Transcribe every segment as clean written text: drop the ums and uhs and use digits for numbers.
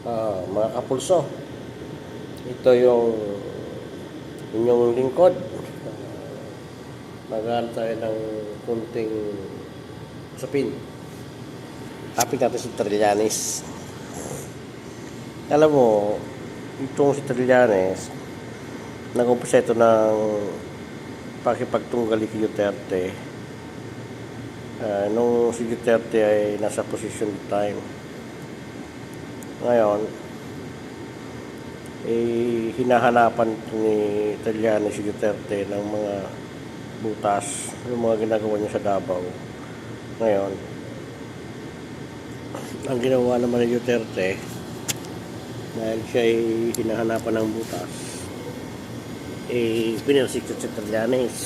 Mga kapulso, ito yung inyong lingkod. Maghanap tayo ng kunting usapin. Topic natin si Trillanes. Alam mo, itong si Trillanes, nag-umpisa ito ng pakipagtunggali kay Duterte. Nung si Duterte ay nasa position time. Ngayon, hinahanapan ni Trillanes si Duterte ng mga butas, yung mga ginagawa niya sa Davao. Ngayon, ang ginawa naman ni Duterte, dahil siya ay hinahanapan ng butas, pinarsikot si Trillanes.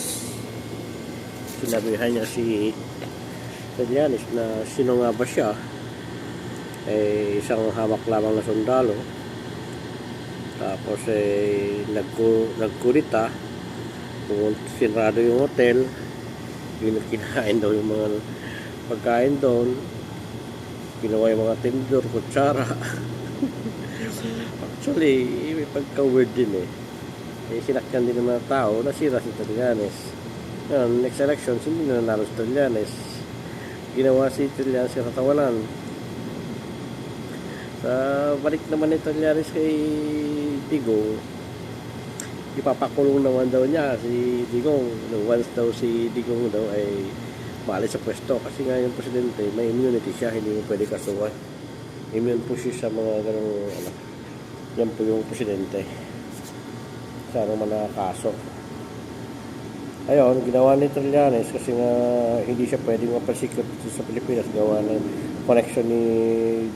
Sinabihan niya si Trillanes na sino nga ba siya, isang hamak lamang na sundalo. Tapos nagkurita, sinrado yung hotel, kinain daw yung mga pagkain doon, ginawa yung mga tindor, kutsara. Actually, may pagka-weird din sinakyan din ng mga tao, nasira si Trillanes. Ngayon, next election, hindi na nanalo si Trillanes. Ginawa si Trillanes sa katawanan. Sa balik naman ni Trillanes kay Digong, ipapakulong naman daw niya si Digong. Once daw si Digong daw ay maalis sa pwesto, kasi nga yung presidente may immunity siya, hindi mo pwede kasuhan. Immune po siya sa mga ganong yan po yung presidente sa naman nakakaso. Ayun, ginawa ni Trillanes kasi nga hindi siya pwedeng mapasikot sa Pilipinas gawa ng connection ni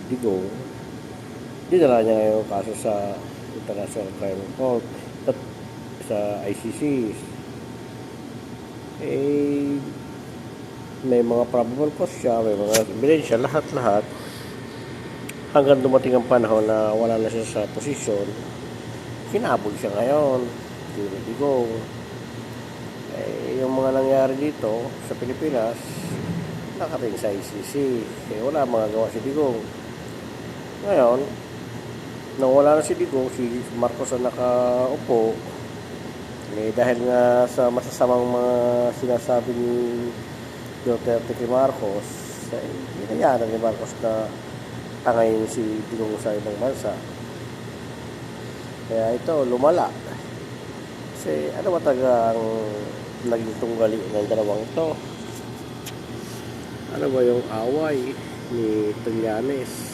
Digong. Dinala niya ngayon kaso sa International Crime Court at sa ICC. May mga probable cause siya, may mga ebidensya, lahat-lahat, hanggang dumating ang panahon na wala na siya sa posisyon. Kinabog siya ngayon, Digong. Yung mga nangyari dito sa Pilipinas, nakarating sa ICC. Wala magagawa si Digong. Ngayon, nung wala na si Digong, si Marcos ang nakaupo, dahil nga sa masasamang mga sinasabi ni Duterte kay Marcos, hinayaan ni Marcos na tangayin si Digong sa ibang bansa. Kaya ito, lumala. Kasi ano ba taga ang naging tunggali ng dalawang ito? Ano ba yung away ni Trillanes?